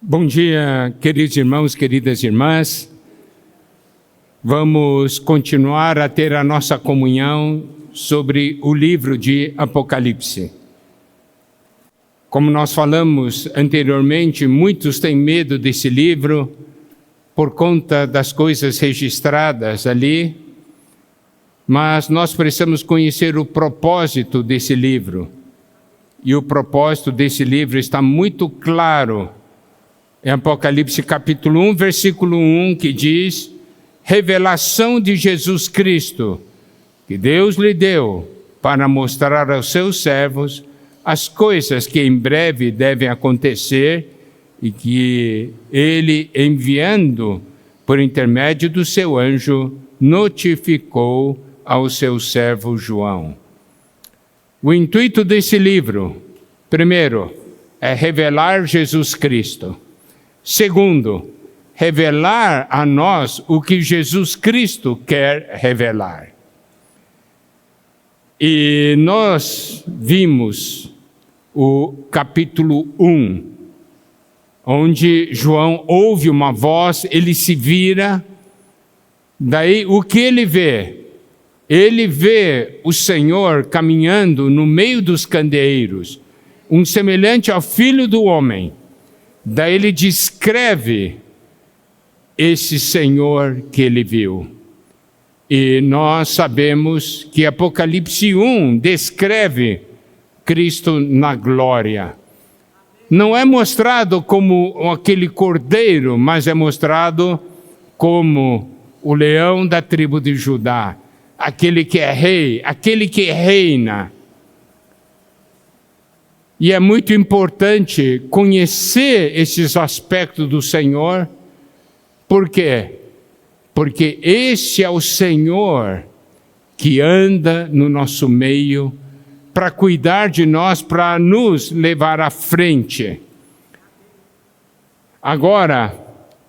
Bom dia, queridos irmãos, queridas irmãs. Vamos continuar a ter a nossa comunhão sobre o livro de Apocalipse. Como nós falamos anteriormente, muitos têm medo desse livro por conta das coisas registradas ali, mas nós precisamos conhecer o propósito desse livro. E o propósito desse livro está muito claro em Apocalipse capítulo 1, versículo 1, que diz: revelação de Jesus Cristo, que Deus lhe deu para mostrar aos seus servos as coisas que em breve devem acontecer e que ele, enviando por intermédio do seu anjo, notificou ao seu servo João. O intuito desse livro, primeiro, é revelar Jesus Cristo. Segundo, revelar a nós o que Jesus Cristo quer revelar. E nós vimos o capítulo 1, onde João ouve uma voz, ele se vira, daí o que ele vê? Ele vê o Senhor caminhando no meio dos candeeiros, um semelhante ao Filho do Homem. Daí ele descreve esse Senhor que ele viu. E nós sabemos que Apocalipse 1 descreve Cristo na glória. Não é mostrado como aquele cordeiro, mas é mostrado como o leão da tribo de Judá, aquele que é rei, aquele que reina. E é muito importante conhecer esses aspectos do Senhor. Por quê? Porque esse é o Senhor que anda no nosso meio para cuidar de nós, para nos levar à frente. Agora,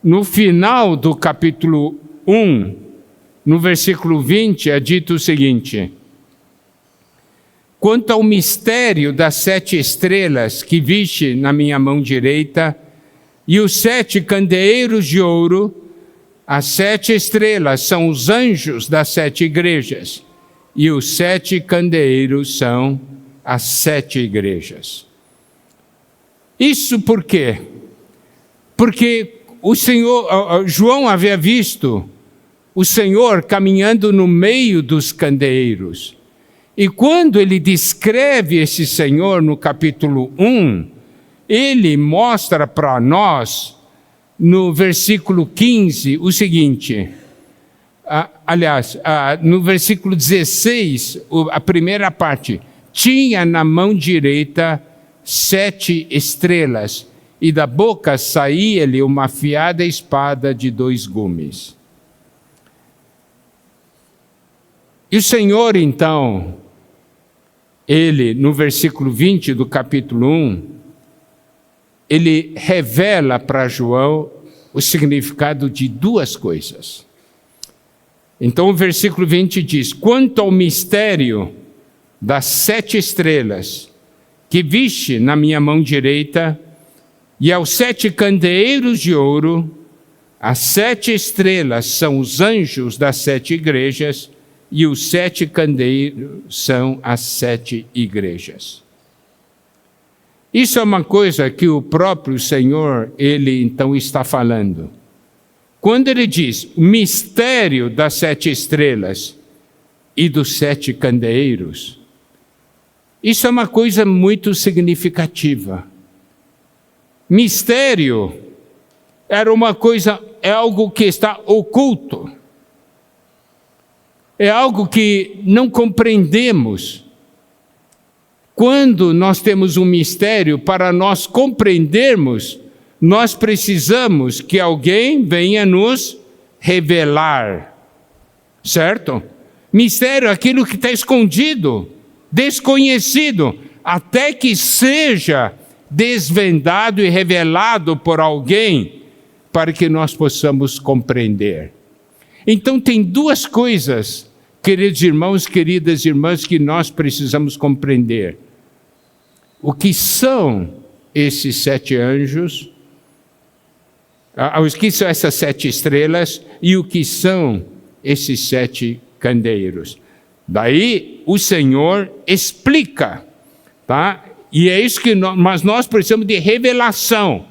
no final do capítulo 1, no versículo 20, é dito o seguinte: quanto ao mistério das 7 estrelas que viste na minha mão direita e os 7 candeeiros de ouro, as 7 estrelas são os anjos das 7 igrejas e os 7 candeeiros são as 7 igrejas. Isso por quê? Porque o Senhor, João havia visto o Senhor caminhando no meio dos candeeiros. E quando ele descreve esse Senhor no capítulo 1, ele mostra para nós, no versículo 15, o seguinte. No versículo 16, a primeira parte: tinha na mão direita 7 estrelas, e da boca saía-lhe uma afiada espada de 2 gumes. E o Senhor, então, ele, no versículo 20 do capítulo 1, ele revela para João o significado de 2 coisas. Então o versículo 20 diz: quanto ao mistério das 7 estrelas que viste na minha mão direita e aos 7 candeeiros de ouro, as 7 estrelas são os anjos das 7 igrejas, e os 7 candeeiros são as 7 igrejas. Isso é uma coisa que o próprio Senhor, ele então está falando. Quando ele diz o mistério das 7 estrelas e dos 7 candeeiros, isso é uma coisa muito significativa. Mistério era uma coisa, é algo que está oculto. É algo que não compreendemos. Quando nós temos um mistério, para nós compreendermos, nós precisamos que alguém venha nos revelar. Certo? Mistério é aquilo que está escondido, desconhecido, até que seja desvendado e revelado por alguém, para que nós possamos compreender. Então tem 2 coisas, queridos irmãos, queridas irmãs, que nós precisamos compreender. O que são esses 7 anjos O que são essas 7 estrelas e o que são esses 7 candeeiros. Daí o Senhor explica, tá? E é isso que mas nós precisamos de revelação.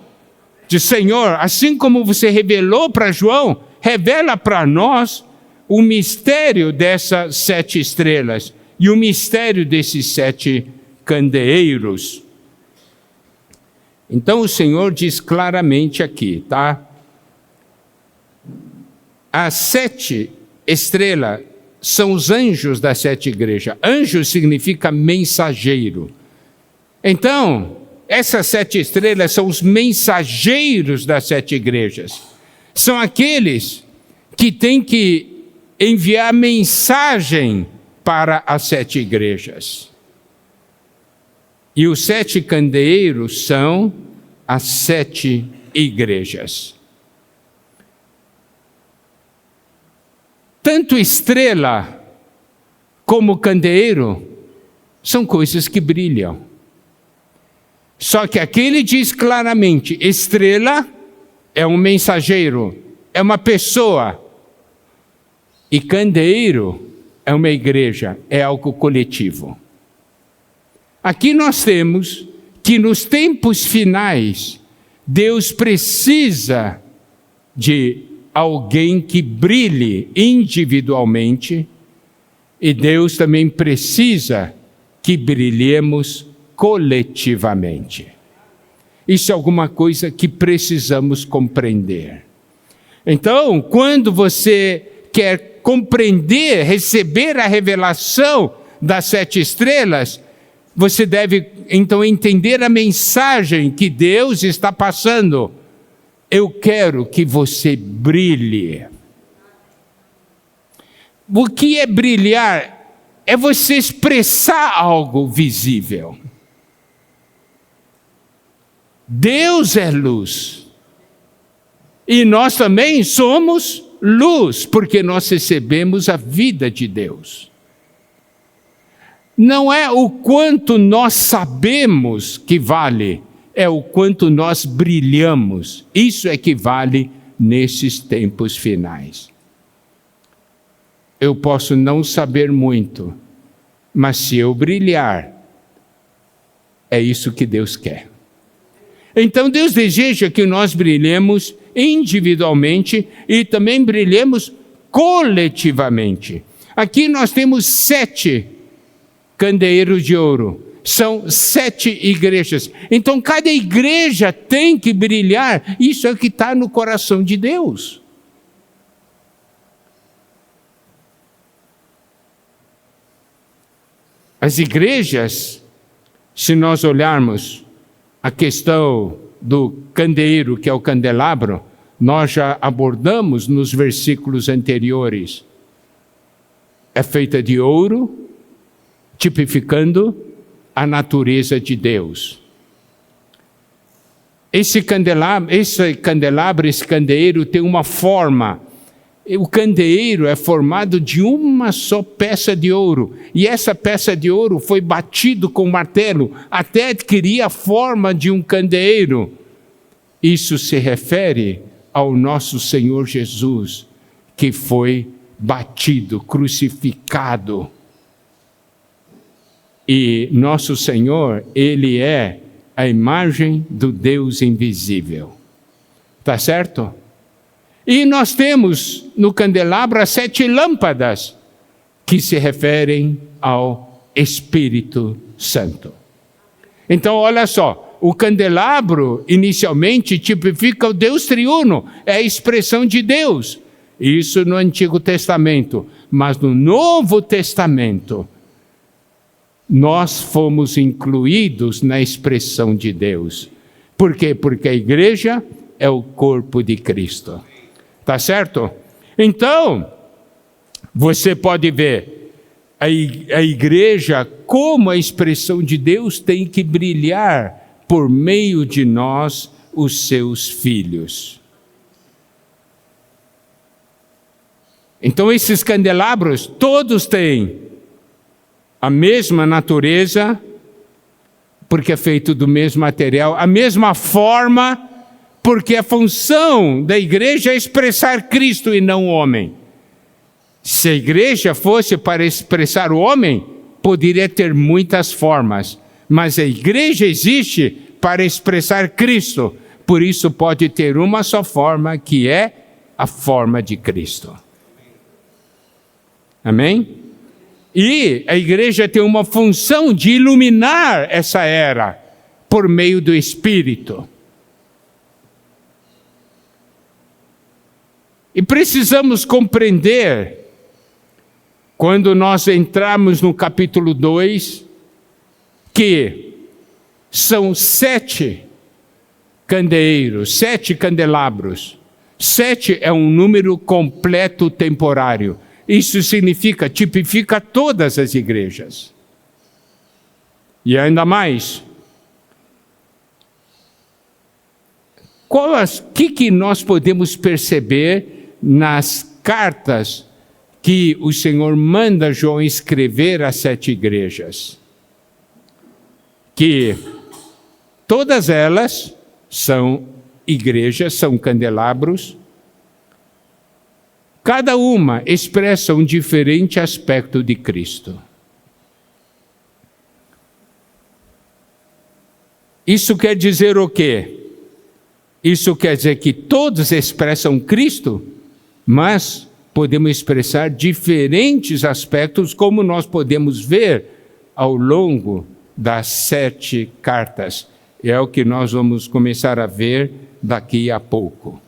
De Senhor, assim como você revelou para João, revela para nós o mistério dessas 7 estrelas e o mistério desses 7 candeeiros. Então o Senhor diz claramente aqui, tá? As 7 estrelas são os anjos das 7 igrejas. Anjo significa mensageiro. Então, essas 7 estrelas são os mensageiros das 7 igrejas. São aqueles que têm que enviar mensagem para as 7 igrejas. E os 7 candeeiros são as 7 igrejas. Tanto estrela como candeeiro são coisas que brilham. Só que aqui ele diz claramente, estrela é um mensageiro, é uma pessoa. E candeeiro é uma igreja, é algo coletivo. Aqui nós temos que nos tempos finais, Deus precisa de alguém que brilhe individualmente e Deus também precisa que brilhemos coletivamente. Isso é alguma coisa que precisamos compreender. Então, quando você quer compreender, receber a revelação das 7 estrelas, você deve então entender a mensagem que Deus está passando. Eu quero que você brilhe. O que é brilhar? É você expressar algo visível. Deus é luz. E nós também somos luz, porque nós recebemos a vida de Deus. Não é o quanto nós sabemos que vale, é o quanto nós brilhamos. Isso é que vale nesses tempos finais. Eu posso não saber muito, mas se eu brilhar, é isso que Deus quer. Então Deus deseja que nós brilhemos individualmente e também brilhemos coletivamente. Aqui nós temos 7 candeeiros de ouro. São 7 igrejas. Então cada igreja tem que brilhar. Isso é o que está no coração de Deus. As igrejas, se nós olharmos a questão do candeeiro, que é o candelabro, nós já abordamos nos versículos anteriores. É feita de ouro, tipificando a natureza de Deus. Esse candeeiro, esse candeeiro tem uma forma. O candeeiro é formado de uma só peça de ouro. E essa peça de ouro foi batido com martelo até adquirir a forma de um candeeiro. Isso se refere ao nosso Senhor Jesus, que foi batido, crucificado. E nosso Senhor, Ele é a imagem do Deus invisível. Tá certo? E nós temos no candelabro as 7 lâmpadas, que se referem ao Espírito Santo. Então, olha só, o candelabro inicialmente tipifica o Deus triuno, é a expressão de Deus. Isso no Antigo Testamento. Mas no Novo Testamento, nós fomos incluídos na expressão de Deus. Por quê? Porque a igreja é o corpo de Cristo. Tá certo? Então, você pode ver a igreja como a expressão de Deus tem que brilhar por meio de nós, os seus filhos. Então, esses candelabros, todos têm a mesma natureza, porque é feito do mesmo material, a mesma forma, Porque a função da igreja é expressar Cristo e não o homem. Se a igreja fosse para expressar o homem, poderia ter muitas formas. Mas a igreja existe para expressar Cristo. Por isso pode ter uma só forma, que é a forma de Cristo. Amém? E a igreja tem uma função de iluminar essa era por meio do Espírito. E precisamos compreender, quando nós entramos no capítulo 2, que são 7 candeeiros, 7 candelabros. 7 é um número completo temporário. Isso significa, tipifica todas as igrejas. E ainda mais, que nós podemos perceber nas cartas que o Senhor manda João escrever às 7 igrejas? Que todas elas são igrejas, são candelabros. Cada uma expressa um diferente aspecto de Cristo. Isso quer dizer o quê? Isso quer dizer que todos expressam Cristo, mas podemos expressar diferentes aspectos, como nós podemos ver ao longo das 7 cartas. É o que nós vamos começar a ver daqui a pouco.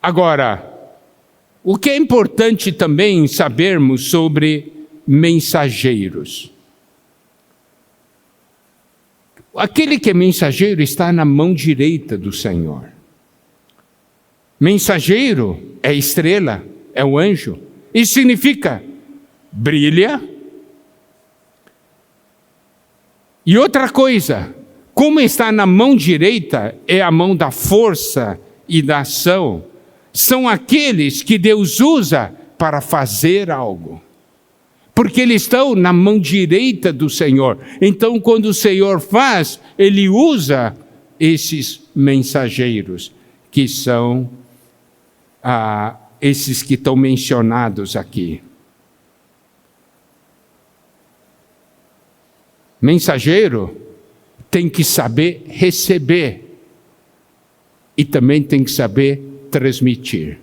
Agora, o que é importante também sabermos sobre mensageiros. Aquele que é mensageiro está na mão direita do Senhor. Mensageiro é estrela, é o anjo. Isso significa brilha. E outra coisa, como está na mão direita, é a mão da força e da ação. São aqueles que Deus usa para fazer algo. Porque eles estão na mão direita do Senhor. Então, quando o Senhor faz, Ele usa esses mensageiros, que são esses que estão mencionados aqui. Mensageiro tem que saber receber e também tem que saber transmitir.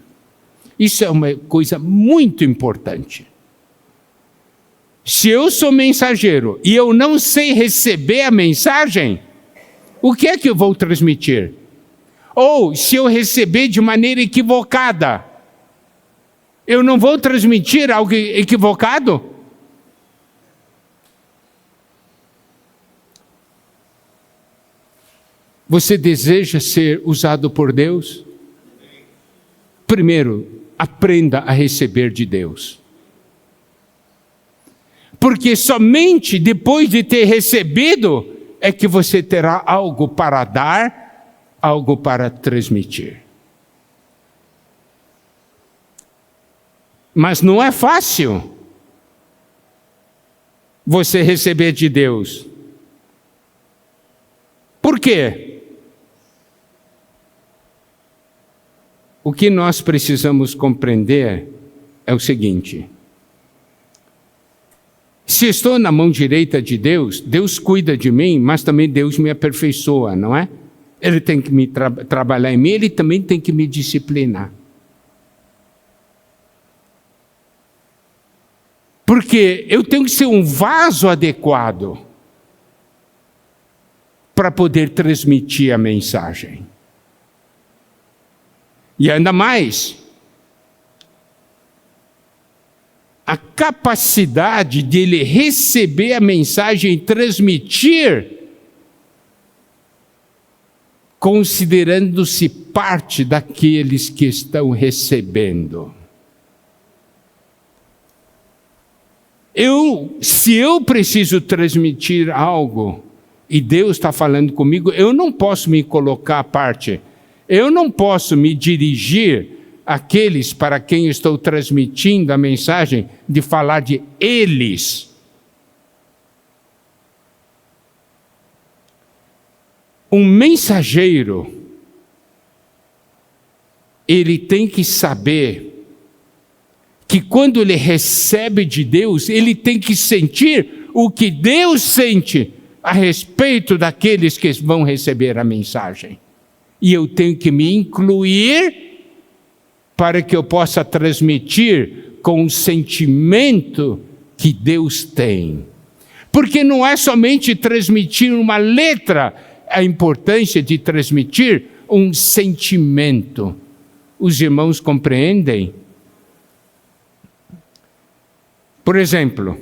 Isso é uma coisa muito importante. Se eu sou mensageiro e eu não sei receber a mensagem, o que é que eu vou transmitir? Ou se eu receber de maneira equivocada, eu não vou transmitir algo equivocado? Você deseja ser usado por Deus? Primeiro, aprenda a receber de Deus. Porque somente depois de ter recebido é que você terá algo para dar, algo para transmitir. Mas não é fácil você receber de Deus. Por quê? O que nós precisamos compreender é o seguinte: se estou na mão direita de Deus, Deus cuida de mim, mas também Deus me aperfeiçoa, não é? Ele tem que me trabalhar em mim, Ele também tem que me disciplinar. Porque eu tenho que ser um vaso adequado para poder transmitir a mensagem. E ainda mais, a capacidade de ele receber a mensagem e transmitir, considerando-se parte daqueles que estão recebendo. Se eu preciso transmitir algo e Deus está falando comigo, eu não posso me colocar à parte. Eu não posso me dirigir àqueles para quem estou transmitindo a mensagem de falar de eles. Um mensageiro, ele tem que saber que quando ele recebe de Deus, ele tem que sentir o que Deus sente a respeito daqueles que vão receber a mensagem. E eu tenho que me incluir para que eu possa transmitir com o sentimento que Deus tem. Porque não é somente transmitir uma letra, a importância de transmitir um sentimento. Os irmãos compreendem? Por exemplo,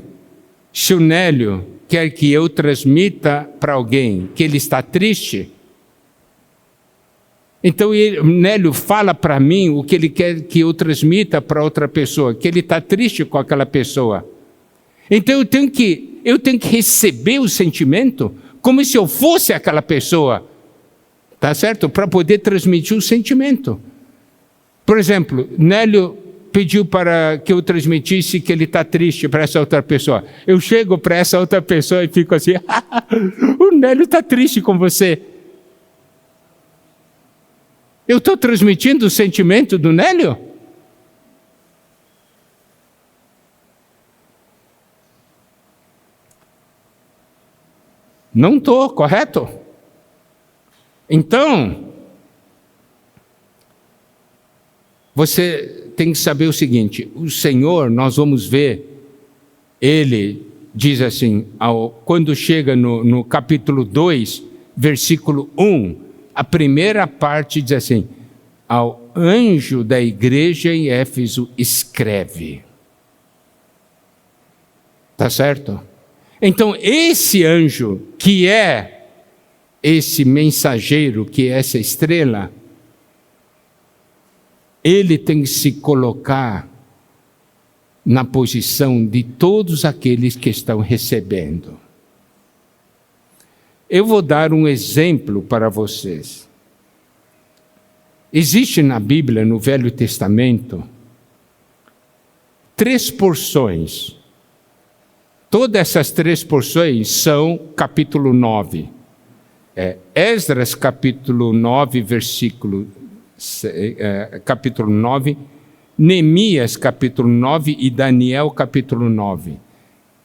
se o Nélio quer que eu transmita para alguém que ele está triste, então o Nélio fala para mim o que ele quer que eu transmita para outra pessoa, que ele está triste com aquela pessoa. Então eu tenho que receber o sentimento como se eu fosse aquela pessoa, tá certo? Para poder transmitir o sentimento. Por exemplo, Nélio pediu para que eu transmitisse que ele está triste para essa outra pessoa. Eu chego para essa outra pessoa e fico assim, o Nélio está triste com você. Eu estou transmitindo o sentimento do Nélio? Não estou, correto? Então, você tem que saber o seguinte, o Senhor, nós vamos ver, Ele diz assim, quando chega no capítulo 2, versículo 1, a primeira parte diz assim, ao anjo da igreja em Éfeso escreve. Tá certo? Então, esse anjo, que é esse mensageiro, que é essa estrela, ele tem que se colocar na posição de todos aqueles que estão recebendo. Eu vou dar um exemplo para vocês. Existe na Bíblia, no Velho Testamento, 3 porções. Todas essas 3 porções são capítulo 9. Esdras, capítulo 9, capítulo 9, Neemias, capítulo 9 e Daniel, capítulo 9.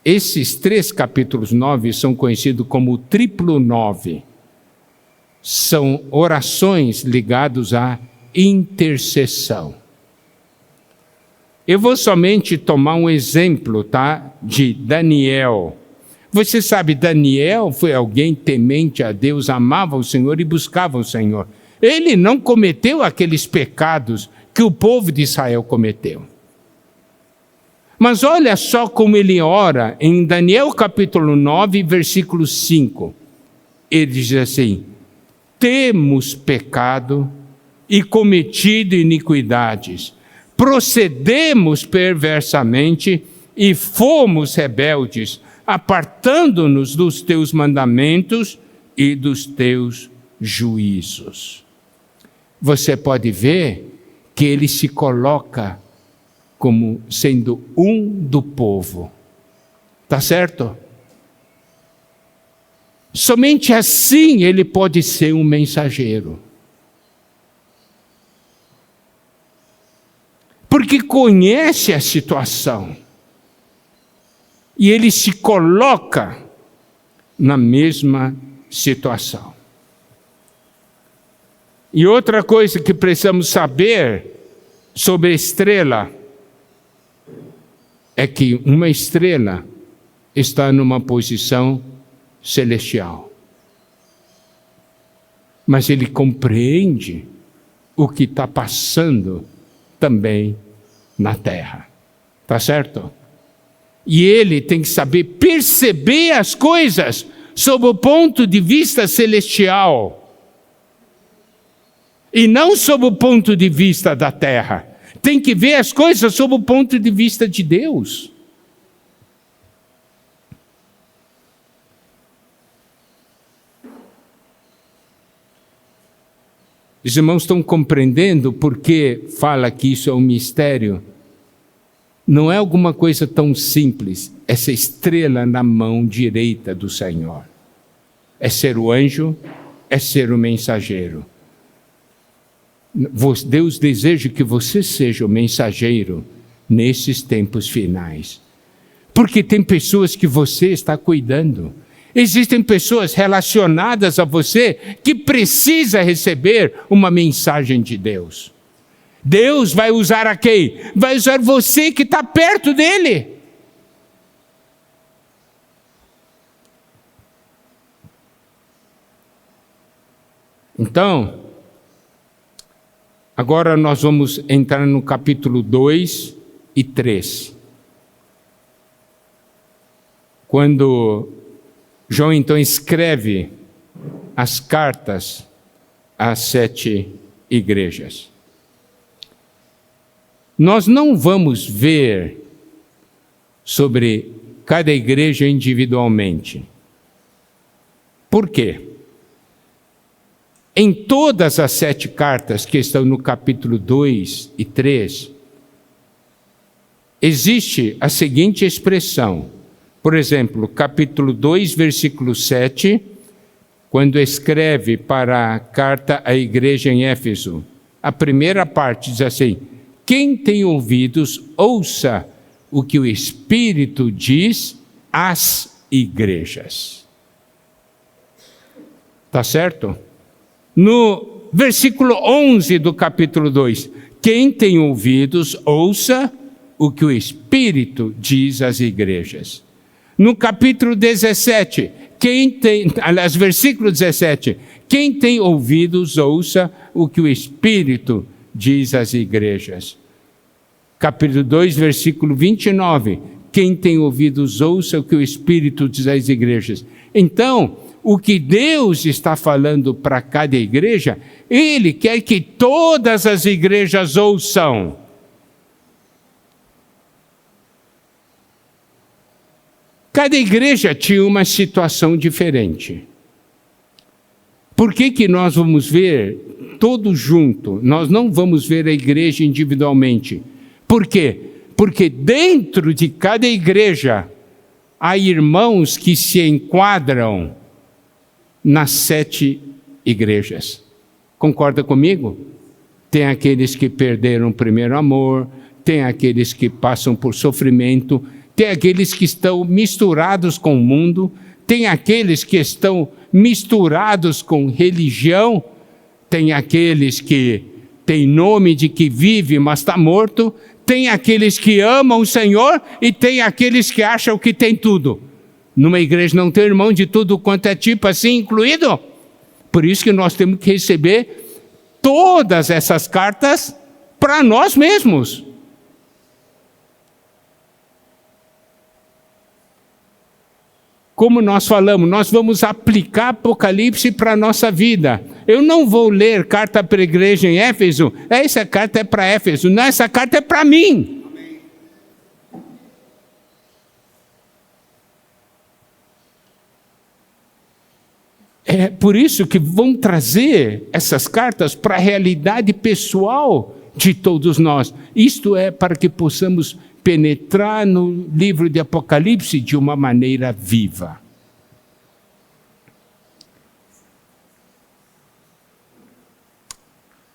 Esses 3 capítulos 9 são conhecidos como o triplo 9. São orações ligadas à intercessão. Eu vou somente tomar um exemplo, tá? De Daniel. Você sabe, Daniel foi alguém temente a Deus, amava o Senhor e buscava o Senhor. Ele não cometeu aqueles pecados que o povo de Israel cometeu. Mas olha só como ele ora em Daniel capítulo 9, versículo 5. Ele diz assim, temos pecado e cometido iniquidades, procedemos perversamente e fomos rebeldes, apartando-nos dos teus mandamentos e dos teus juízos. Você pode ver que ele se coloca como sendo um do povo. Tá certo? Somente assim ele pode ser um mensageiro. Porque conhece a situação. E ele se coloca na mesma situação. E outra coisa que precisamos saber sobre a estrela é que uma estrela está numa posição celestial. Mas ele compreende o que está passando também na terra. Tá certo? E ele tem que saber perceber as coisas sob o ponto de vista celestial. E não sob o ponto de vista da terra. Tem que ver as coisas sob o ponto de vista de Deus. Os irmãos estão compreendendo por que fala que isso é um mistério? Não é alguma coisa tão simples, essa estrela na mão direita do Senhor. É ser o anjo é ser o mensageiro. Deus deseja que você seja o mensageiro nesses tempos finais. Porque tem pessoas que você está cuidando. Existem pessoas relacionadas a você que precisam receber uma mensagem de Deus. Deus vai usar a quem? Vai usar você que está perto dele. Então, agora nós vamos entrar no capítulo 2 e 3. Quando João então escreve as cartas às 7 igrejas. Nós não vamos ver sobre cada igreja individualmente. Por quê? Em todas as 7 cartas que estão no capítulo 2 e 3, existe a seguinte expressão. Por exemplo, capítulo 2, versículo 7, quando escreve para a carta à igreja em Éfeso, a primeira parte diz assim: quem tem ouvidos, ouça o que o Espírito diz às igrejas. Tá certo? No versículo 11 do capítulo 2, quem tem ouvidos, ouça o que o Espírito diz às igrejas. No capítulo 17, versículo 17, quem tem ouvidos, ouça o que o Espírito diz às igrejas. Capítulo 2, versículo 29, quem tem ouvidos, ouça o que o Espírito diz às igrejas. Então, o que Deus está falando para cada igreja, Ele quer que todas as igrejas ouçam. Cada igreja tinha uma situação diferente. Por que nós vamos ver todos juntos? Nós não vamos ver a igreja individualmente. Por quê? Porque dentro de cada igreja há irmãos que se enquadram nas 7 igrejas. Concorda comigo? Tem aqueles que perderam o primeiro amor, tem aqueles que passam por sofrimento, tem aqueles que estão misturados com o mundo, tem aqueles que estão misturados com religião, tem aqueles que têm nome de que vive, mas está morto, tem aqueles que amam o Senhor e tem aqueles que acham que tem tudo. Numa igreja não tem irmão de tudo quanto é tipo assim incluído. Por isso que nós temos que receber todas essas cartas para nós mesmos. Como nós falamos, nós vamos aplicar Apocalipse para a nossa vida. Eu não vou ler carta para a igreja em Éfeso, essa carta é para Éfeso, não, essa carta é para mim. É por isso que vamos trazer essas cartas para a realidade pessoal de todos nós. Isto é para que possamos penetrar no livro de Apocalipse de uma maneira viva.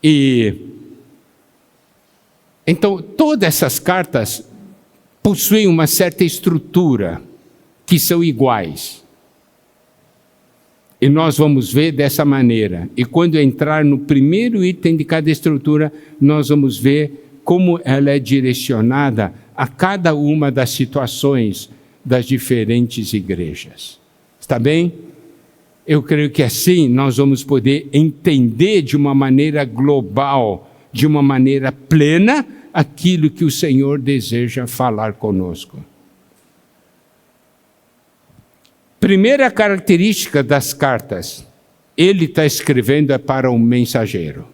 E então todas essas cartas possuem uma certa estrutura que são iguais. E nós vamos ver dessa maneira. E quando entrar no primeiro item de cada estrutura, nós vamos ver como ela é direcionada a cada uma das situações das diferentes igrejas. Está bem? Eu creio que assim nós vamos poder entender de uma maneira global, de uma maneira plena, aquilo que o Senhor deseja falar conosco. Primeira característica das cartas, ele está escrevendo é para um mensageiro.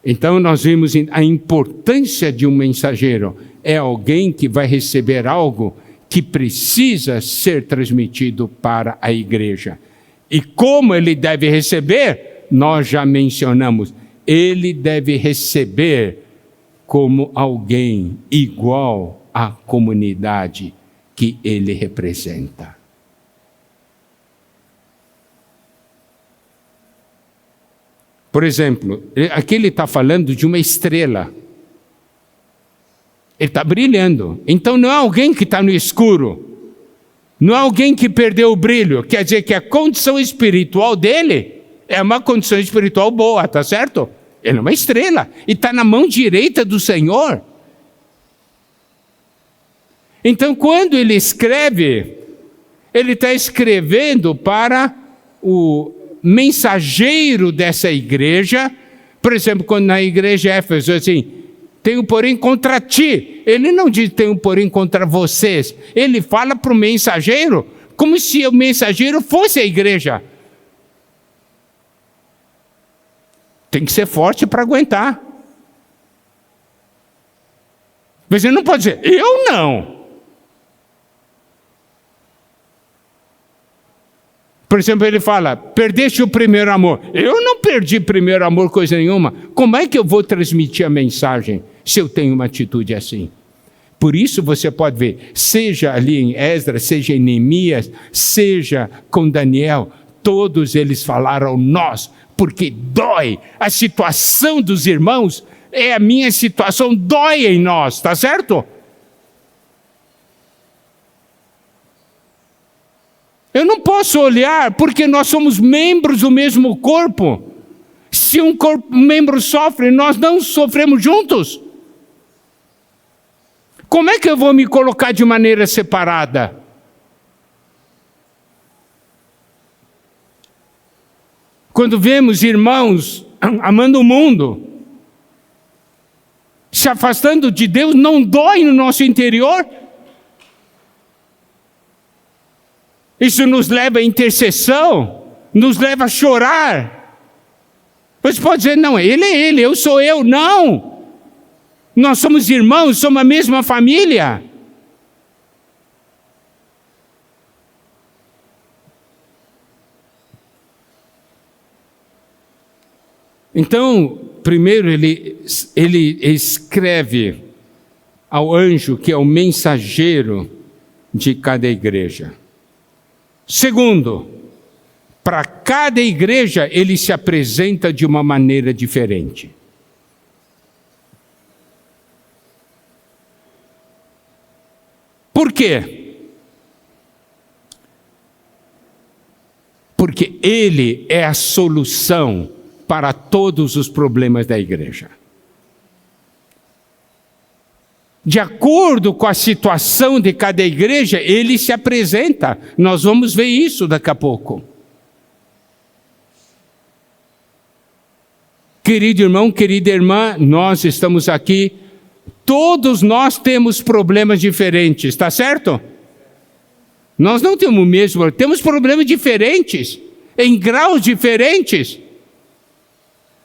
Então nós vimos a importância de um mensageiro. É alguém que vai receber algo que precisa ser transmitido para a igreja. E como ele deve receber, nós já mencionamos. Ele deve receber como alguém igual à comunidade que ele representa. Por exemplo, aqui ele está falando de uma estrela. Ele está brilhando. Então não é alguém que está no escuro. Não é alguém que perdeu o brilho. Quer dizer que a condição espiritual dele é uma condição espiritual boa, tá certo? Ele é uma estrela. E está na mão direita do Senhor. Então quando ele escreve, ele está escrevendo para o mensageiro dessa igreja. Por exemplo, quando na igreja Éfeso, assim, tenho porém contra ti. Ele não diz tenho porém contra vocês. Ele fala para o mensageiro, como se o mensageiro fosse a igreja. Tem que ser forte para aguentar. Você não pode dizer, eu não. Por exemplo, ele fala, perdeste o primeiro amor. Eu não perdi primeiro amor, coisa nenhuma. Como é que eu vou transmitir a mensagem se eu tenho uma atitude assim? Por isso você pode ver, seja ali em Esdras, seja em Neemias, seja com Daniel, todos eles falaram nós, porque dói. A situação dos irmãos é a minha situação, dói em nós, tá certo? Eu não posso olhar porque nós somos membros do mesmo corpo. Se um membro sofre, nós não sofremos juntos. Como é que eu vou me colocar de maneira separada? Quando vemos irmãos amando o mundo, se afastando de Deus, não dói no nosso interior? Isso nos leva à intercessão, nos leva a chorar. Você pode dizer, não, ele é ele, eu sou eu. Não! Nós somos irmãos, somos a mesma família. Então, primeiro ele escreve ao anjo que é o mensageiro de cada igreja. Segundo, para cada igreja ele se apresenta de uma maneira diferente. Por quê? Porque ele é a solução para todos os problemas da igreja. De acordo com a situação de cada igreja, ele se apresenta. Nós vamos ver isso daqui a pouco. Querido irmão, querida irmã, nós estamos aqui, todos nós temos problemas diferentes, está certo? Nós não temos o mesmo, temos problemas diferentes, em graus diferentes.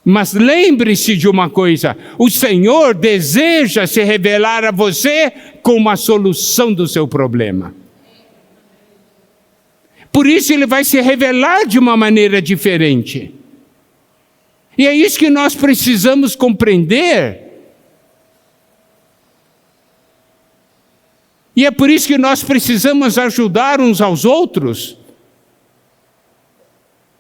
Mas lembre-se de uma coisa, o Senhor deseja se revelar a você com uma solução do seu problema. Por isso ele vai se revelar de uma maneira diferente. E é isso que nós precisamos compreender. E é por isso que nós precisamos ajudar uns aos outros.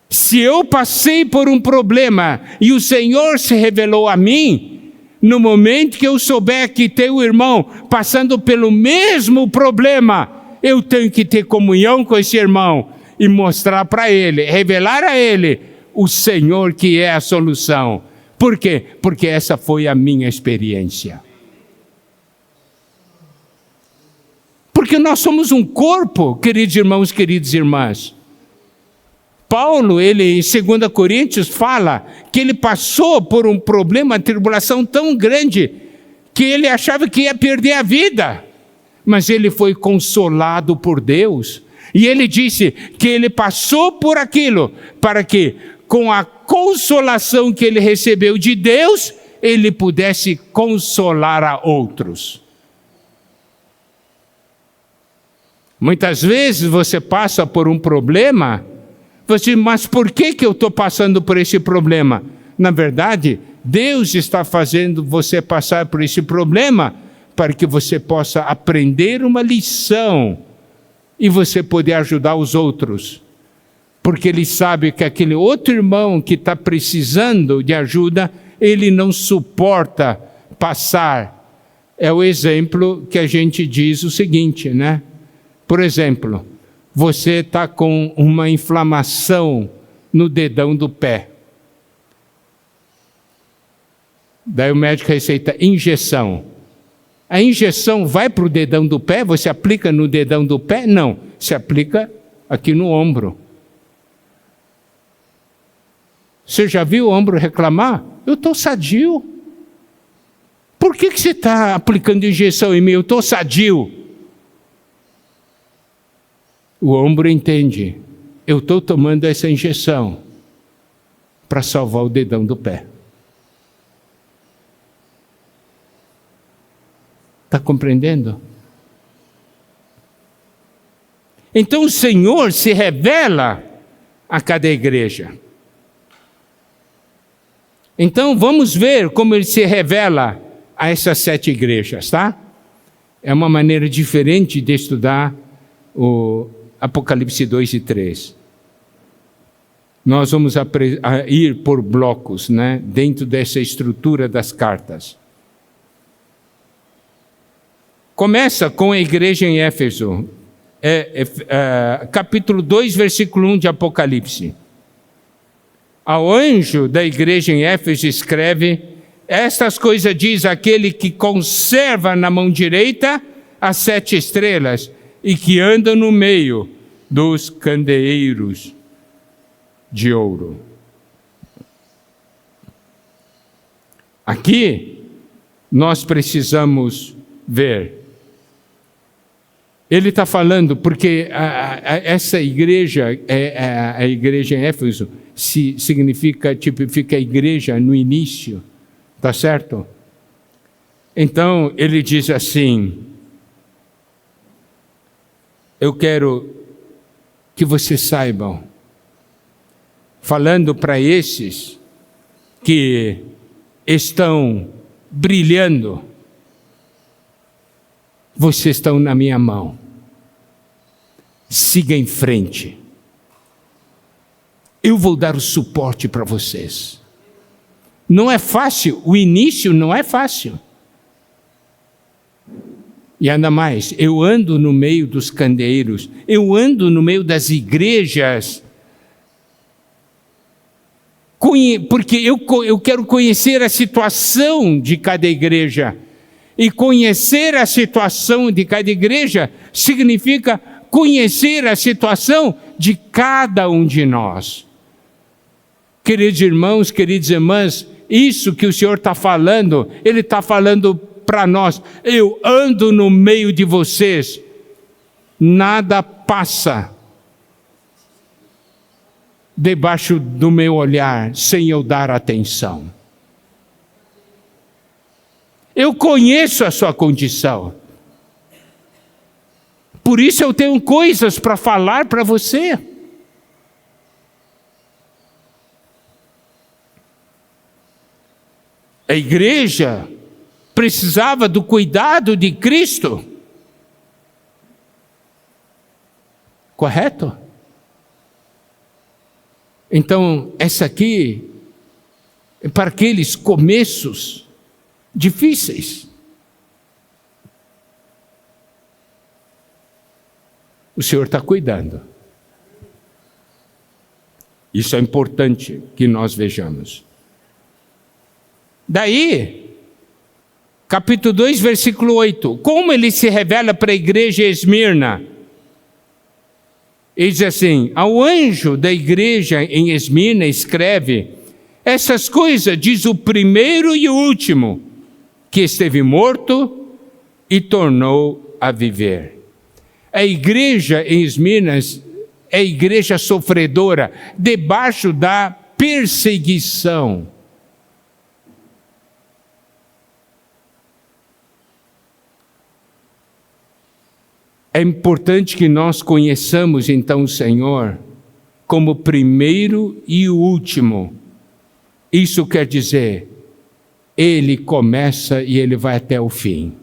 Se eu passei por um problema e o Senhor se revelou a mim, no momento que eu souber que tem o irmão passando pelo mesmo problema, eu tenho que ter comunhão com esse irmão e mostrar para ele, revelar a ele o Senhor que é a solução. Por quê? Porque essa foi a minha experiência. Porque nós somos um corpo, queridos irmãos, queridas irmãs. Paulo, ele em 2 Coríntios fala que ele passou por um problema, uma tribulação tão grande, que ele achava que ia perder a vida. Mas ele foi consolado por Deus. E ele disse que ele passou por aquilo, para que com a consolação que ele recebeu de Deus, ele pudesse consolar a outros. Muitas vezes você passa por um problema, você diz, mas por que eu estou passando por esse problema? Na verdade, Deus está fazendo você passar por esse problema para que você possa aprender uma lição e você poder ajudar os outros. porque ele sabe que aquele outro irmão que está precisando de ajuda, ele não suporta passar. É o exemplo que a gente diz o seguinte, né? Por exemplo, você está com uma inflamação no dedão do pé. Daí o médico receita injeção. A injeção vai para o dedão do pé? Você aplica no dedão do pé? Não, se aplica aqui no ombro. Você já viu o ombro reclamar? Eu estou sadio. Por que você está aplicando injeção em mim? Eu estou sadio. O ombro entende. Eu estou tomando essa injeção para salvar o dedão do pé. Está compreendendo? Então o Senhor se revela a cada igreja. Então vamos ver como Ele se revela a essas 7 igrejas, tá? É uma maneira diferente de estudar o Apocalipse 2 e 3. Nós vamos ir por blocos, né? Dentro dessa estrutura das cartas. Começa com a igreja em Éfeso, capítulo 2, versículo 1 de Apocalipse. Ao anjo da igreja em Éfeso escreve: estas coisas diz aquele que conserva na mão direita as 7 estrelas e que anda no meio dos candeeiros de ouro. Aqui nós precisamos ver. Ele está falando porque essa igreja, a igreja em Éfeso, tipifica a igreja no início, tá certo? Então ele diz assim: eu quero que vocês saibam, falando para esses que estão brilhando, vocês estão na minha mão. Siga em frente. Eu vou dar o suporte para vocês. Não é fácil, o início não é fácil. E ainda mais, eu ando no meio dos candeeiros, eu ando no meio das igrejas, porque eu quero conhecer a situação de cada igreja. E conhecer a situação de cada igreja significa conhecer a situação de cada um de nós. Queridos irmãos, queridas irmãs, isso que o Senhor está falando, Ele está falando para nós. Eu ando no meio de vocês, nada passa debaixo do meu olhar sem eu dar atenção. Eu conheço a sua condição. Por isso eu tenho coisas para falar para você. A igreja precisava do cuidado de Cristo. Correto? Então, essa aqui é para aqueles começos difíceis. O Senhor está cuidando. Isso é importante que nós vejamos. Daí, capítulo 2, versículo 8. Como ele se revela para a igreja em Esmirna? Ele diz assim: ao anjo da igreja em Esmirna escreve: essas coisas diz o primeiro e o último, que esteve morto e tornou a viver. A igreja em Esmirna é a igreja sofredora, debaixo da perseguição. É importante que nós conheçamos então o Senhor como primeiro e o último. Isso quer dizer, Ele começa e Ele vai até o fim.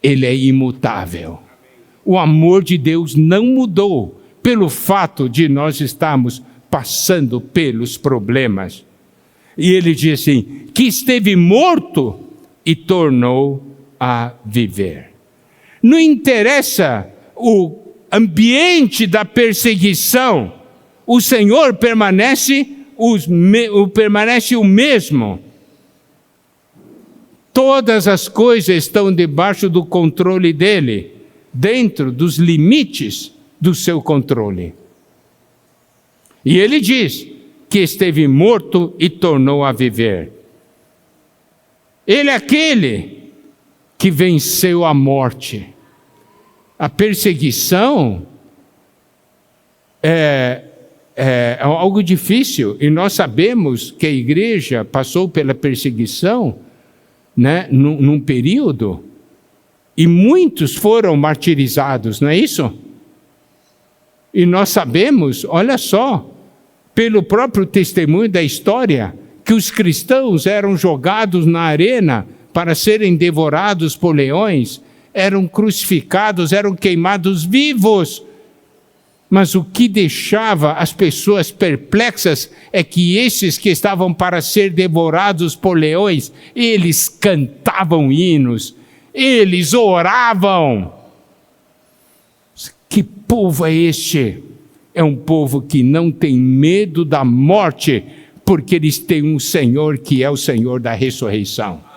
Ele é imutável. O amor de Deus não mudou pelo fato de nós estarmos passando pelos problemas. E ele diz assim, que esteve morto e tornou a viver. Não interessa o ambiente da perseguição, o Senhor permanece o mesmo. Todas as coisas estão debaixo do controle dele, dentro dos limites do seu controle. E ele diz que esteve morto e tornou a viver. Ele é aquele que venceu a morte. A perseguição é algo difícil, e nós sabemos que a igreja passou pela perseguição, né, num período, e muitos foram martirizados, não é isso? E nós sabemos, olha só, pelo próprio testemunho da história, que os cristãos eram jogados na arena para serem devorados por leões, eram crucificados, eram queimados vivos. Mas o que deixava as pessoas perplexas é que esses que estavam para ser devorados por leões, eles cantavam hinos, eles oravam. Que povo é este? É um povo que não tem medo da morte, porque eles têm um Senhor que é o Senhor da ressurreição.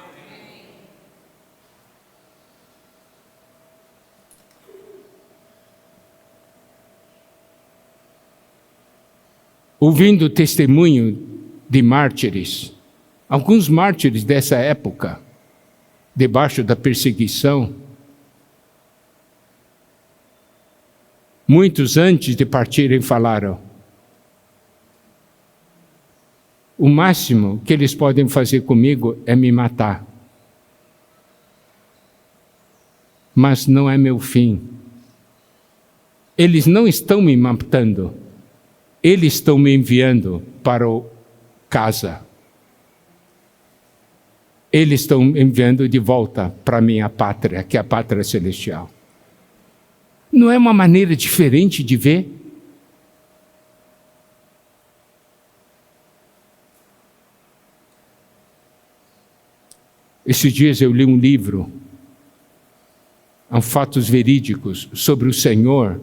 Ouvindo o testemunho de mártires, alguns mártires dessa época, debaixo da perseguição, muitos antes de partirem falaram, o máximo que eles podem fazer comigo é me matar. Mas não é meu fim. Eles não estão me matando. Eles estão me enviando para casa. Eles estão me enviando de volta para a minha pátria, que é a pátria celestial. Não é uma maneira diferente de ver? Esses dias eu li um livro, fatos verídicos, sobre o Senhor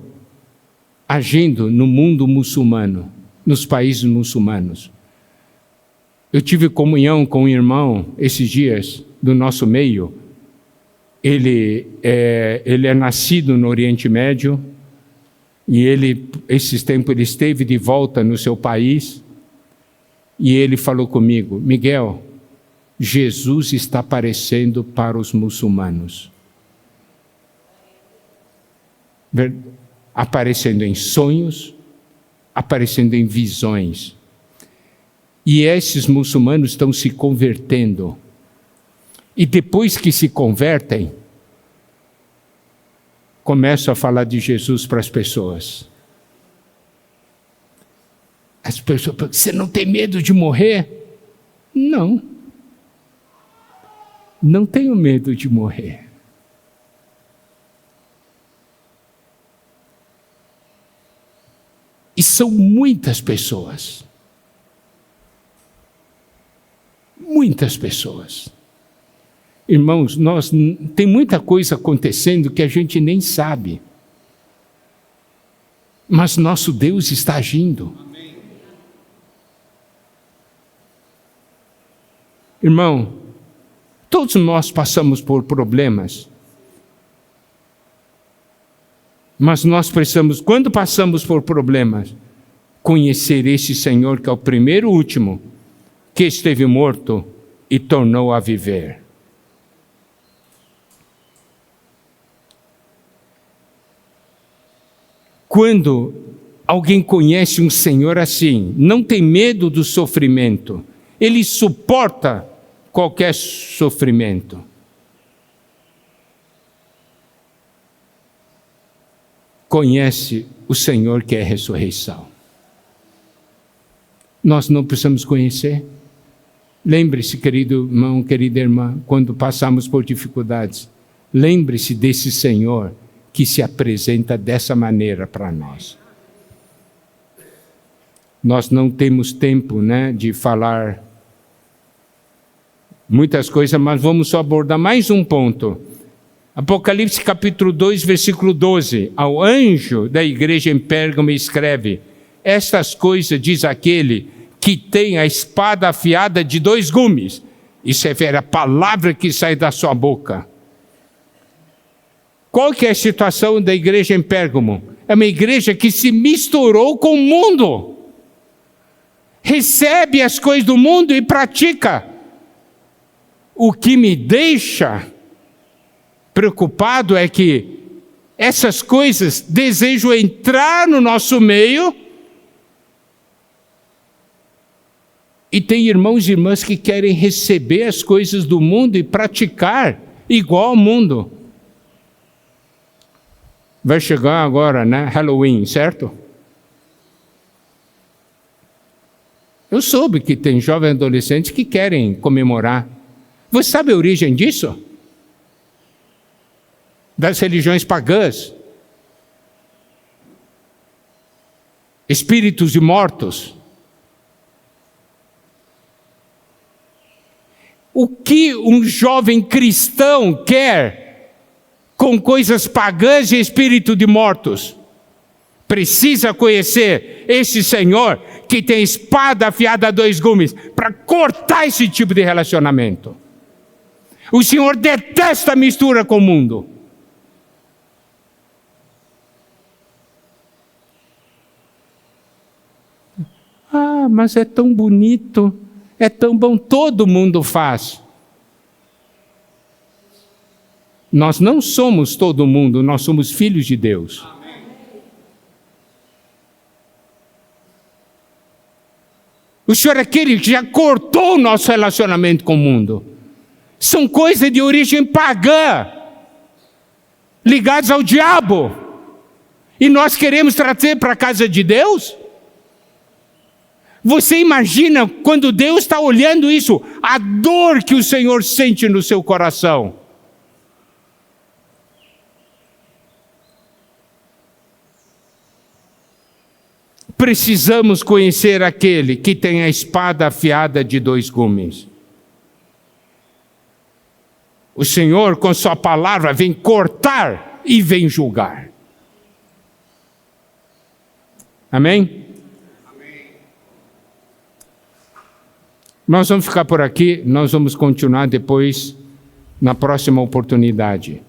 agindo no mundo muçulmano, nos países muçulmanos. Eu tive comunhão com um irmão esses dias, do nosso meio. Ele é nascido no Oriente Médio, e esses tempos ele esteve de volta no seu país, e ele falou comigo, Miguel, Jesus está aparecendo para os muçulmanos. Aparecendo em sonhos, aparecendo em visões. E esses muçulmanos estão se convertendo. E depois que se convertem, começam a falar de Jesus para as pessoas. As pessoas falam, você não tem medo de morrer? Não. Não tenho medo de morrer. E são muitas pessoas. Muitas pessoas. Irmãos, tem muita coisa acontecendo que a gente nem sabe. Mas nosso Deus está agindo. Amém. Irmão, todos nós passamos por problemas. Mas nós precisamos, quando passamos por problemas, conhecer esse Senhor que é o primeiro e último, que esteve morto e tornou a viver. Quando alguém conhece um Senhor assim, não tem medo do sofrimento, ele suporta qualquer sofrimento. Conhece o Senhor que é a ressurreição. Nós não precisamos conhecer. Lembre-se, querido irmão, querida irmã, quando passamos por dificuldades, lembre-se desse Senhor que se apresenta dessa maneira para nós. Nós não temos tempo, né, de falar muitas coisas, mas vamos só abordar mais um ponto. Apocalipse capítulo 2, versículo 12. Ao anjo da igreja em Pérgamo escreve: estas coisas diz aquele que tem a espada afiada de 2 gumes. Isso é a palavra que sai da sua boca. Qual que é a situação da igreja em Pérgamo? É uma igreja que se misturou com o mundo. Recebe as coisas do mundo e pratica. O que me deixa preocupado é que essas coisas desejam entrar no nosso meio. E tem irmãos e irmãs que querem receber as coisas do mundo e praticar igual ao mundo. Vai chegar agora, né? Halloween, certo? Eu soube que tem jovens adolescentes que querem comemorar. Você sabe a origem disso? Das religiões pagãs. Espíritos de mortos. O que um jovem cristão quer com coisas pagãs e espírito de mortos? Precisa conhecer esse Senhor que tem espada afiada a 2 gumes para cortar esse tipo de relacionamento. O Senhor detesta a mistura com o mundo. Ah, mas é tão bonito, é tão bom, todo mundo faz. Nós não somos todo mundo, nós somos filhos de Deus. O Senhor é aquele que já cortou o nosso relacionamento com o mundo. São coisas de origem pagã, ligadas ao diabo. E nós queremos trazer para a casa de Deus? Você imagina quando Deus está olhando isso, a dor que o Senhor sente no seu coração. Precisamos conhecer aquele que tem a espada afiada de 2 gumes. O Senhor, com sua palavra, vem cortar e vem julgar. Amém? Nós vamos ficar por aqui, nós vamos continuar depois, na próxima oportunidade.